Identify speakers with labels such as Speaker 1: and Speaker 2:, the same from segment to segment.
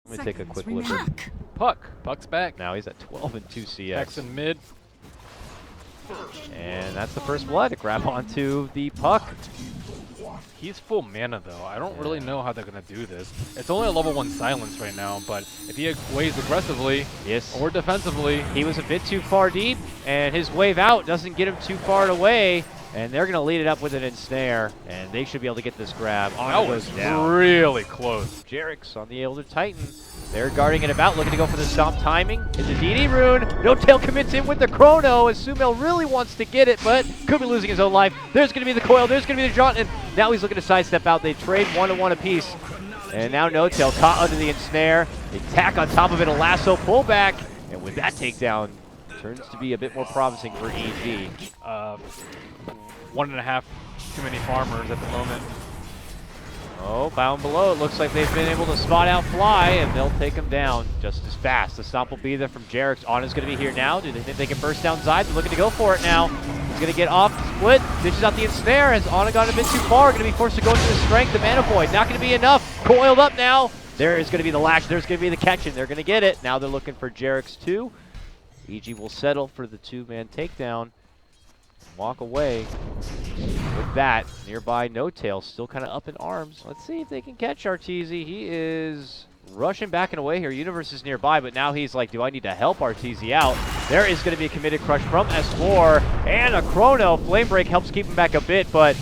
Speaker 1: Let me take a quick look.
Speaker 2: Puck's back.
Speaker 1: Now he's at 12 and 2 CS.
Speaker 2: X in mid.
Speaker 1: And that's the first blood to grab onto the puck.
Speaker 2: He's full mana though. I don't really know how they're gonna do this. It's only a level 1 silence right now, but if he waves aggressively or defensively,
Speaker 1: he was a bit too far deep, and his wave out doesn't get him too far away. And they're gonna lead it up with an ensnare, and they should be able to get this grab.
Speaker 2: That was really close.
Speaker 1: Jerix on the Elder Titan. They're guarding it about, looking to go for the stomp timing. It's a DD rune. No Tail commits in with the Chrono, as Sumail really wants to get it, but could be losing his own life. There's going to be the coil. There's going to be the jaunt, and now he's looking to sidestep out. They trade 1-1 apiece. And now No Tail caught under the ensnare. They tack on top of it a lasso pullback, and with that takedown, turns to be a bit more promising for EG.
Speaker 2: 1.5 too many farmers at the moment.
Speaker 1: Oh, bound below. It looks like they've been able to spot out Fly, and they'll take him down just as fast. The stomp will be there from Jerix. Ana's going to be here now. Do they think they can burst down Zide? They're looking to go for it now. He's going to get off the split. Dishes out the ensnare. Has Ana gone a bit too far? Going to be forced to go into the strength. The Mana Void not going to be enough. Coiled up now. There is going to be the lash. There's going to be the catch, and they're going to get it. Now they're looking for Jerix too. EG will settle for the 2-man takedown. Walk away with that. Nearby, No Tail still kind of up in arms. Let's see if they can catch Arteezy. He is rushing back and away here. Universe is nearby, but now he's like, do I need to help Arteezy out? There is going to be a committed crush from S4 and a Chrono. Flame Break helps keep him back a bit, but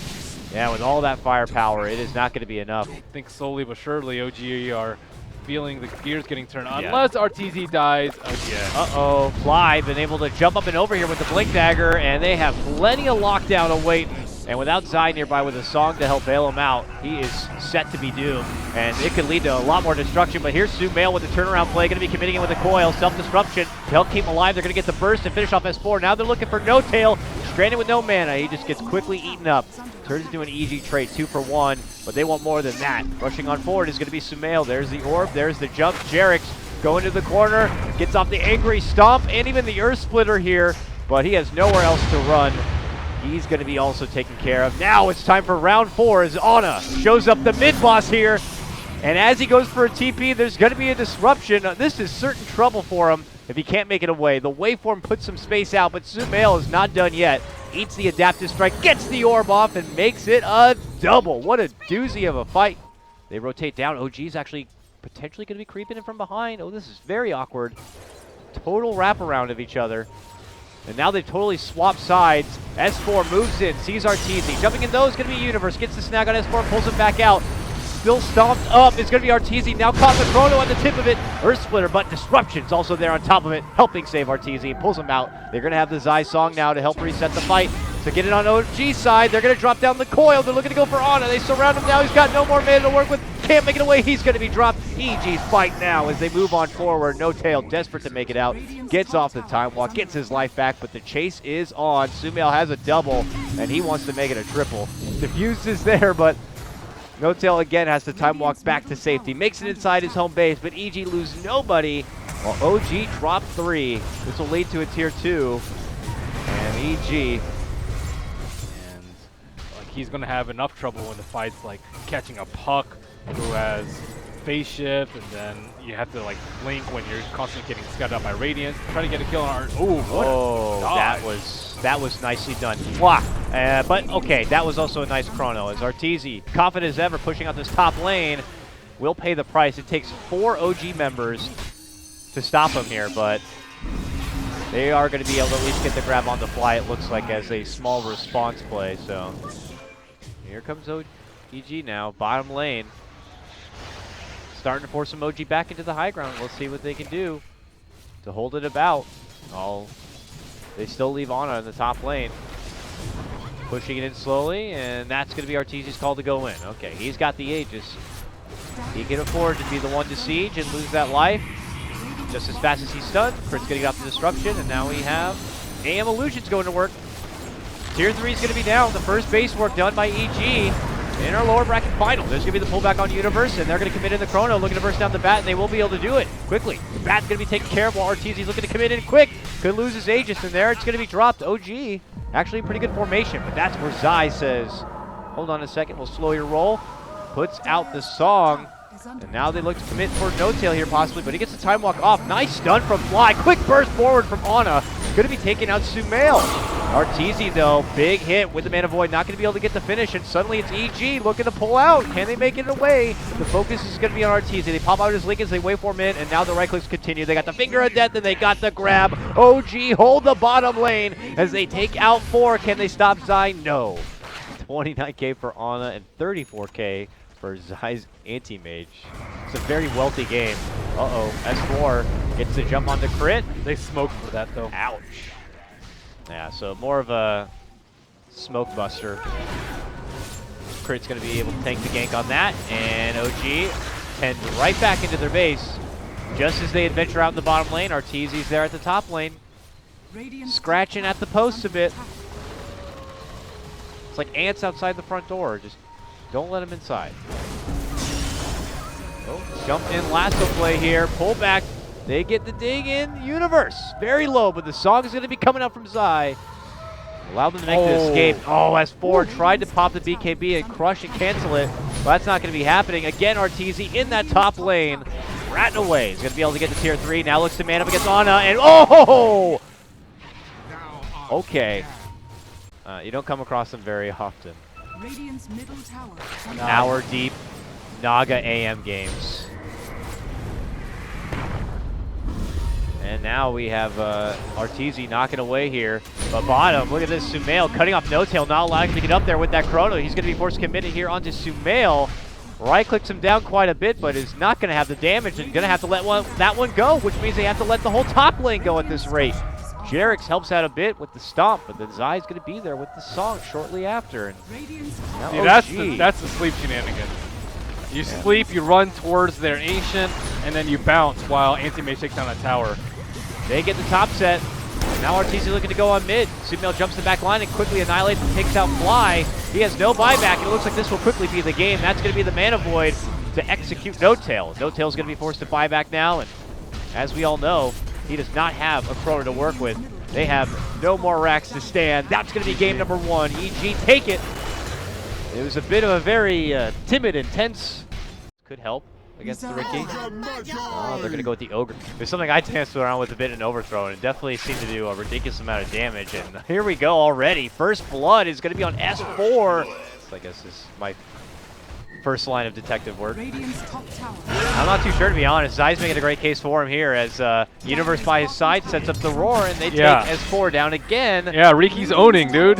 Speaker 1: yeah, with all that firepower, it is not going to be enough.
Speaker 2: I think slowly but surely OG are feeling the gears getting turned on, unless RTZ dies again.
Speaker 1: Uh-oh, Fly been able to jump up and over here with the Blink Dagger, and they have plenty of lockdown awaiting. And without Zai nearby with a song to help bail him out, he is set to be doomed. And it could lead to a lot more destruction, but here's Sumail with the turnaround play, going to be committing it with a coil, self-disruption to help keep him alive. They're going to get the burst and finish off S4. Now they're looking for No Tail, stranded with no mana. He just gets quickly eaten up. Turns into an EG trade, 2 for 1, but they want more than that. Rushing on forward is going to be Sumail. There's the orb, there's the jump. Jerix going to the corner, gets off the angry stomp and even the earth splitter here, but he has nowhere else to run. He's going to be also taken care of. Now it's time for round 4 as Ana shows up the mid-boss here, and as he goes for a TP, there's going to be a disruption. This is certain trouble for him if he can't make it away. The waveform puts some space out, but Sumail is not done yet. Eats the adaptive strike, gets the orb off, and makes it a double. What a doozy of a fight. They rotate down. OG's actually potentially going to be creeping in from behind. Oh, this is very awkward. Total wraparound of each other. And now they've totally swapped sides. S4 moves in, sees Arteezy. Jumping in those, going to be Universe. Gets the snag on S4, pulls him back out. Still stomped up. It's going to be Arteezy. Now caught the Chrono on the tip of it. Earth Splitter, but Disruption's also there on top of it, helping save Arteezy and pulls him out. They're going to have the Zai song now to help reset the fight. To get it on OG side, they're going to drop down the coil. They're looking to go for Ana. They surround him now. He's got no more mana to work with. Can't make it away. He's going to be dropped. EG's fight now as they move on forward. No Tail desperate to make it out. Gets off the time walk, gets his life back, but the chase is on. Sumail has a double, and he wants to make it a triple. Diffuse is there, but No Tail again has to time walk back to safety. Makes it inside his home base, but EG lose nobody while OG drop 3. This will lead to a tier 2. And EG,
Speaker 2: he's going to have enough trouble when the fight's like catching a puck who has phase shift, and then you have to like blink when you're constantly getting scouted out by Radiance. Try to get a kill on
Speaker 1: that was nicely done. But okay, that was also a nice chrono as Arteezy, confident as ever, pushing out this top lane, will pay the price. It takes 4 OG members to stop him here, but they are going to be able to at least get the grab on the fly, it looks like, as a small response play. So here comes EG now, bottom lane. Starting to force some OG back into the high ground. Let's see what they can do to hold it about. They still leave Ana in the top lane. Pushing it in slowly, and that's going to be Arteezy's call to go in. Okay, he's got the Aegis. He can afford to be the one to siege and lose that life just as fast as he's stunned. Crit's getting off the disruption, and now we have AM Illusions going to work. Tier 3 is going to be down. The first base work done by EG in our lower bracket final. There's going to be the pullback on Universe, and they're going to commit in the Chrono, looking to burst down the bat, and they will be able to do it quickly. The bat's going to be taken care of while Arteezy's looking to commit in quick. Could lose his Aegis in there. It's going to be dropped. OG, actually a pretty good formation, but that's where Zai says, hold on a second, we'll slow your roll. Puts out the song. And now they look to commit for no tail here possibly, but he gets the time walk off. Nice stun from Fly. Quick burst forward from Ana. Going to be taking out Sumail. Arteezy though, big hit with the Mana Void, not going to be able to get the finish, and suddenly it's EG looking to pull out. Can they make it away? The focus is going to be on Arteezy. They pop out his Link as they waveform in, and now the right clicks continue. They got the finger of death, and they got the grab. OG hold the bottom lane as they take out 4. Can they stop Zai? No. 29K for Ana and 34K for Zai's anti-mage. It's a very wealthy game. Uh-oh, S4 gets to jump onto crit.
Speaker 2: They smoked for that though.
Speaker 1: Ouch. Yeah, so more of a smoke buster. Crit's going to be able to tank the gank on that, and OG tend right back into their base. Just as they adventure out in the bottom lane, Arteezy's there at the top lane, scratching at the posts a bit. It's like ants outside the front door. Just don't let them inside. Oh, jump in lasso play here. Pull back. They get the dig in. Universe. Very low, but the song is going to be coming out from Zai. Allow them to make the escape. Oh, S4 tried to pop the BKB and crush and cancel it. But that's not going to be happening. Again, Arteezy in that top lane. Ratting away. He's going to be able to get to tier 3. Now looks to man up against Ana. And oh! Okay. You don't come across them very often.
Speaker 3: Radiant's middle tower.
Speaker 1: An hour deep Naga AM games. And now we have Arteezy knocking away here. But bottom, look at this, Sumail cutting off no tail, not allowing him to get up there with that chrono. He's going to be forced committed here onto Sumail. Right clicks him down quite a bit, but is not going to have the damage and going to have to let that one go, which means they have to let the whole top lane go at this rate. Jerix helps out a bit with the stomp, but then Zai's going to be there with the song shortly after. And
Speaker 2: see, that's the sleep shenanigans. You sleep, you run towards their ancient, and then you bounce while anti-mage takes down a tower.
Speaker 1: They get the top set. Now Arteezy looking to go on mid. Sumail jumps the back line and quickly annihilates and takes out Fly. He has no buyback, and it looks like this will quickly be the game. That's going to be the Mana Void to execute No Tail. No Tail's going to be forced to buy back now, and as we all know, he does not have a chrono to work with. They have no more racks to stand. That's going to be game number 1. EG take it. It was a bit of a very timid and tense. Could help against the Riki. Oh, they're going to go with the Ogre. There's something I danced around with a bit in Overthrow, and it definitely seemed to do a ridiculous amount of damage. And here we go already. First blood is going to be on S4. I guess this is my first line of detective work. I'm not too sure, to be honest. Zai's making a great case for him here as Universe by his side sets up the roar, and they take S4 down again.
Speaker 2: Yeah, Riki's owning, dude.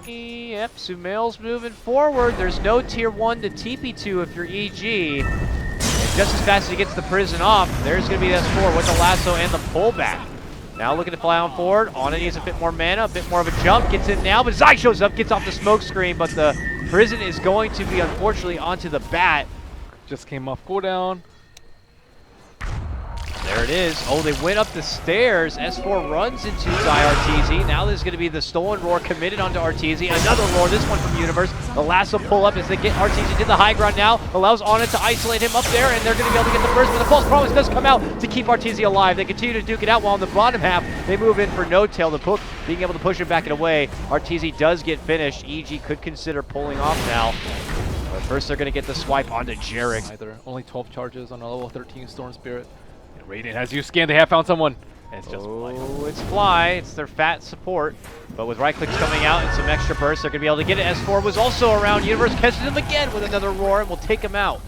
Speaker 1: Yep, Sumail's moving forward. There's no tier 1 to TP2 if you're EG. And just as fast as he gets the prison off, there's going to be S4 with the lasso and the pullback. Now looking to fly on forward. Ana needs a bit more mana, a bit more of a jump. Gets in now, but Zai shows up, gets off the smoke screen, but the prison is going to be, unfortunately, onto the bat.
Speaker 2: Just came off cooldown.
Speaker 1: There it is. Oh, they went up the stairs. S4 runs into Zai Arteezy. Now there's going to be the stolen roar committed onto Arteezy. Another roar, this one from Universe. The lasso pull up as they get Arteezy to the high ground now. Allows Ana to isolate him up there, and they're going to be able to get the first, but the false promise does come out to keep Arteezy alive. They continue to duke it out while in the bottom half, they move in for No Tail. The Pook being able to push him back and away. Arteezy does get finished. EG could consider pulling off now. But first they're going to get the swipe onto Jerix.
Speaker 2: Only 12 charges on a level 13 Storm Spirit. Radiant has you scanned. They have found someone. And it's just Fly.
Speaker 1: It's Fly. It's their fat support. But with right clicks coming out and some extra bursts, they're going to be able to get it. S4 was also around. Universe catches him again with another roar and will take him out.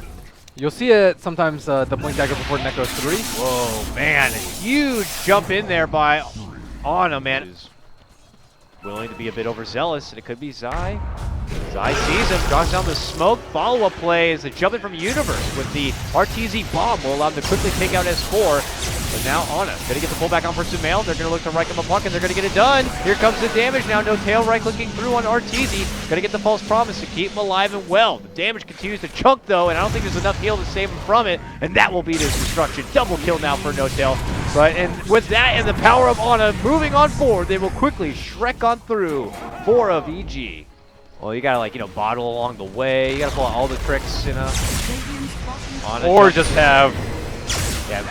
Speaker 2: You'll see it sometimes, the Blink Dagger before Necro 3.
Speaker 1: Whoa, man. Huge jump in there by Ana, man. Is willing to be a bit overzealous, and it could be Zai. Zai sees him, draws down the smoke. Follow-up play is the jump in from Universe with the Arteezy bomb will allow them to quickly take out S4. But now Ana going to get the pullback on for Sumail. They're going to look to right him a puck, and they're going to get it done. Here comes the damage now. No Tail right-clicking through on Arteezy. Going to get the false promise to keep him alive and well. The damage continues to chunk, though, and I don't think there's enough heal to save him from it, and that will be his destruction. Double kill now for No Tail. But and with that and the power of Ana moving on forward, they will quickly Shrek on through 4 of EG. Well, you gotta, like, bottle along the way. You gotta pull out all the tricks, Ana
Speaker 2: or just have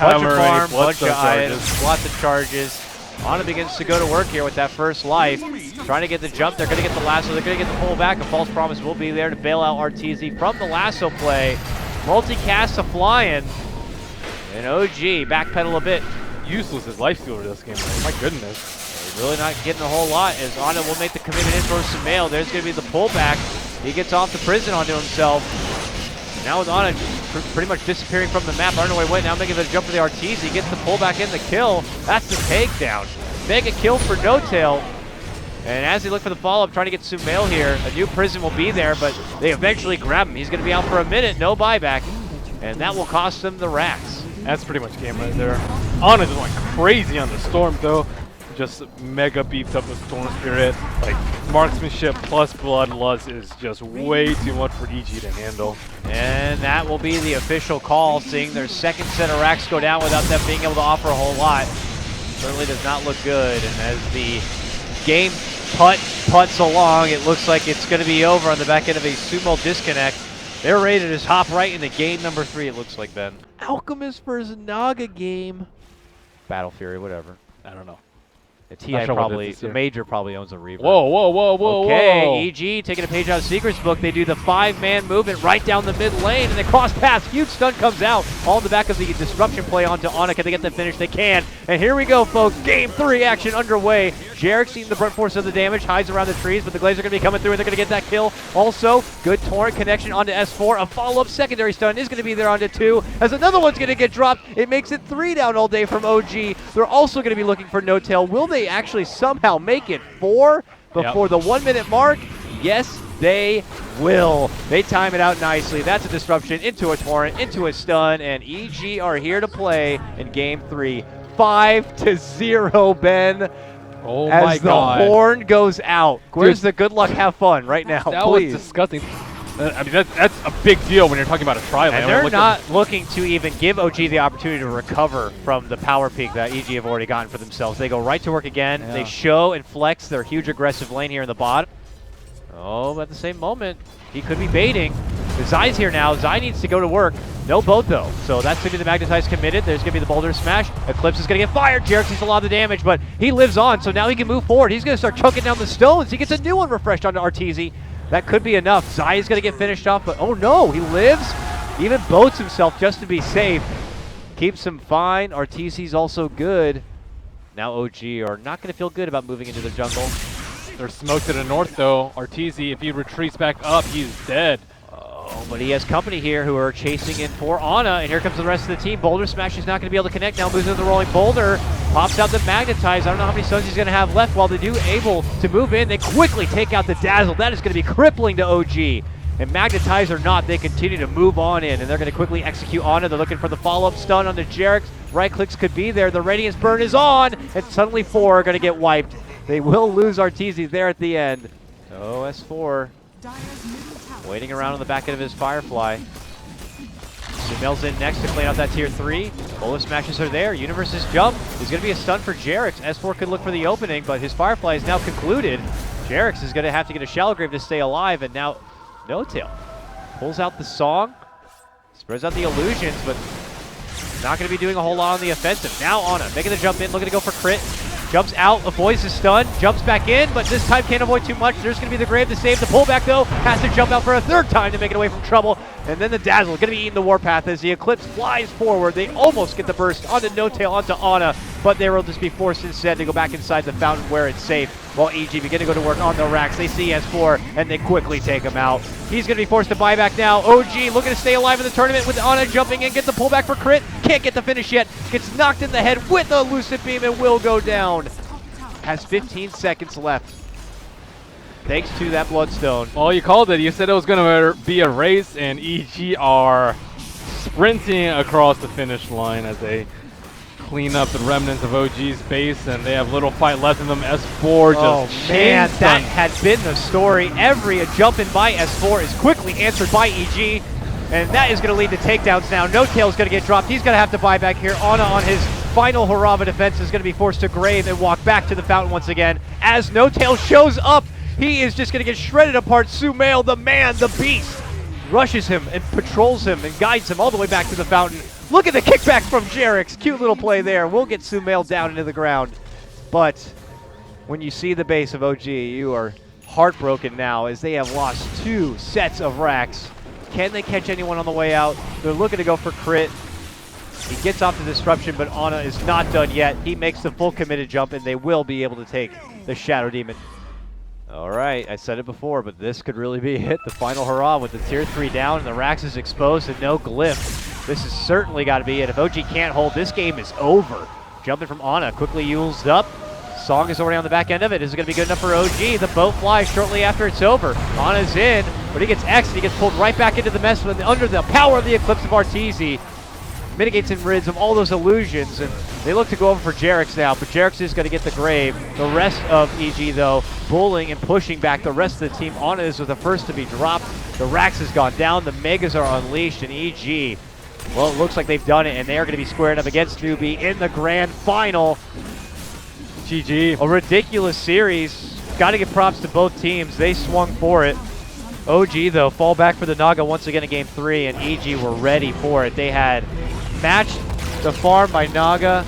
Speaker 1: bunch of farm, bunch of items, lots of charges. Ana begins to go to work here with that first life. Trying to get the jump. They're gonna get the lasso. They're gonna get the pull back. A false promise will be there to bail out Arteezy from the lasso play. Multicast a flying. And OG backpedal a bit.
Speaker 2: Useless as life stealer this game. My goodness.
Speaker 1: Really not getting a whole lot as Ana will make the commitment in for Sumail. There's going to be the pullback. He gets off the prison onto himself. Now with Ana pretty much disappearing from the map. I don't know where he went. Now making the jump for the Ortiz. He gets the pullback in the kill. That's the takedown. Mega kill for No Tail. And as they look for the follow-up, trying to get Sumail here, a new prison will be there, but they eventually grab him. He's going to be out for a minute, no buyback. And that will cost them the racks.
Speaker 2: That's pretty much game right there. Ana just went crazy on the Storm though. Just mega beefed up the Storm Spirit. Like, marksmanship plus bloodlust is just way too much for EG to handle.
Speaker 1: And that will be the official call, seeing their second set of racks go down without them being able to offer a whole lot. Certainly does not look good. And as the game putts along, it looks like it's going to be over on the back end of a Sumo disconnect. They're ready to just hop right into game number 3, it looks like, Ben. Alchemist versus Naga game. Battle Fury, whatever.
Speaker 2: I don't know.
Speaker 1: The TI
Speaker 2: sure
Speaker 1: probably, the Major probably owns a Reaver.
Speaker 2: Whoa, whoa, whoa, whoa,
Speaker 1: okay,
Speaker 2: whoa.
Speaker 1: EG taking a page out of Secret's book. They do the 5-man movement right down the mid lane, and they cross paths. Huge stun comes out. All in the back of the disruption play onto Ana. Can they get the finish? They can. And here we go, folks. Game 3 action underway. Jarek seeing the brunt force of the damage, hides around the trees, but the Glazers are going to be coming through, and they're going to get that kill. Also, good torrent connection onto S4. A follow-up secondary stun is going to be there onto 2. As another one's going to get dropped, it makes it 3 down all day from OG. They're also going to be looking for No Tail. Will they actually somehow make it 4 before the 1 minute mark? Yes, they will. They time it out nicely. That's a disruption into a torrent, into a stun, and EG are here to play in game 3. 5-0, Ben.
Speaker 2: Oh
Speaker 1: as
Speaker 2: my
Speaker 1: the
Speaker 2: God.
Speaker 1: horn goes out. Where's
Speaker 2: Dude,
Speaker 1: the good luck, have fun right now,
Speaker 2: that
Speaker 1: please.
Speaker 2: was disgusting. I mean, that's a big deal when you're talking about a tri-lane.
Speaker 1: And they're not looking to even give OG the opportunity to recover from the power peak that EG have already gotten for themselves. They go right to work again.
Speaker 2: Yeah.
Speaker 1: They show and flex their huge aggressive lane here in the bottom. Oh, but at the same moment, he could be baiting. The Zai's here now. Zai needs to go to work. No boat, though. So that's going to be the Magnetize committed. There's going to be the Boulder Smash. Eclipse is going to get fired. Jarek sees a lot of the damage, but he lives on, so now he can move forward. He's going to start choking down the stones. He gets a new one refreshed onto Arteezy. That could be enough. Zai is going to get finished off, but oh no, he lives. He even boats himself just to be safe. Keeps him fine. Arteezy's also good. Now OG are not going to feel good about moving into the jungle.
Speaker 2: There's smoke to the north, though. Arteezy, if he retreats back up, he's dead.
Speaker 1: Oh, but he has company here who are chasing in for Ana, and here comes the rest of the team. Boulder Smash is not going to be able to connect. Now moves into the rolling boulder. Pops out the Magnetize. I don't know how many stuns he's going to have left. While they do able to move in, they quickly take out the Dazzle. That is going to be crippling to OG. And Magnetize or not, they continue to move on in, and they're going to quickly execute Ana. They're looking for the follow-up stun on the Jarek. Right clicks could be there. The Radiance Burn is on, and suddenly 4 are going to get wiped. They will lose Arteezy there at the end. So S4 waiting around on the back end of his Firefly. Sumail's in next to clean out that tier 3. Boulder Smashes are there. Universe's jump is going to be a stun for Jarek. S4 could look for the opening, but his Firefly is now concluded. Jarek is going to have to get a Shallow Grave to stay alive, and now No Tail pulls out the song, spreads out the illusions, but not going to be doing a whole lot on the offensive. Now Ana making the jump in, looking to go for crit. Jumps out, avoids the stun, jumps back in, but this time can't avoid too much. There's going to be the grave to save. The pullback, though, has to jump out for a 3rd time to make it away from trouble. And then the Dazzle going to be eating the Warpath as the Eclipse flies forward. They almost get the burst onto No Tail, onto Ana, but they will just be forced instead to go back inside the fountain where it's safe. While EG begin to go to work on the racks. They see S4, and they quickly take him out. He's going to be forced to buy back now. OG looking to stay alive in the tournament with Ana jumping in, gets the pullback for crit. Can't get the finish yet. Gets knocked in the head with a Lucid Beam and will go down. Has 15 seconds left. Thanks to that Bloodstone.
Speaker 2: Well, you called it. You said it was going to be a race, and EG are sprinting across the finish line as they clean up the remnants of OG's base, and they have little fight left in them. S4 just
Speaker 1: man,
Speaker 2: chain
Speaker 1: that
Speaker 2: stun.
Speaker 1: had been the story. Every jump in by S4 is quickly answered by EG, and that is going to lead to takedowns now. No Tail is going to get dropped. He's going to have to buy back here. Ana on his final hurrah of a defense is going to be forced to grave and walk back to the fountain once again. As No Tail shows up, he is just going to get shredded apart. Sumail, the man, the beast, rushes him and patrols him and guides him all the way back to the fountain. Look at the kickback from Jarek's. Cute little play there. We'll get Sumail down into the ground. But when you see the base of OG, you are heartbroken now as they have lost 2 sets of racks. Can they catch anyone on the way out? They're looking to go for crit. He gets off the disruption, but Ana is not done yet. He makes the full committed jump, and they will be able to take the Shadow Demon. All right, I said it before, but this could really be it. The final hurrah with the tier 3 down, and the Rax is exposed and no glyph. This has certainly got to be it. If OG can't hold, this game is over. Jumping from Ana, quickly used up. Song is already on the back end of it. Is it going to be good enough for OG? The boat flies shortly after it's over. Ana's in, but he gets X and he gets pulled right back into the mess under the power of the Eclipse of Arteezy. Mitigates and rids of all those illusions, and they look to go over for Jerix now, but Jerix is going to get the grave. The rest of EG, though, bullying and pushing back the rest of the team. Ana is the first to be dropped. The Rax has gone down. The Megas are unleashed, and EG, well, it looks like they've done it, and they are going to be squaring up against Newbie in the grand final.
Speaker 2: GG.
Speaker 1: A ridiculous series. Got to give props to both teams. They swung for it. OG, though, fall back for the Naga once again in Game 3, and EG were ready for it. They had matched the farm by Naga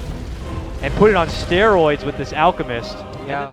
Speaker 1: and put it on steroids with this Alchemist.
Speaker 2: Yeah.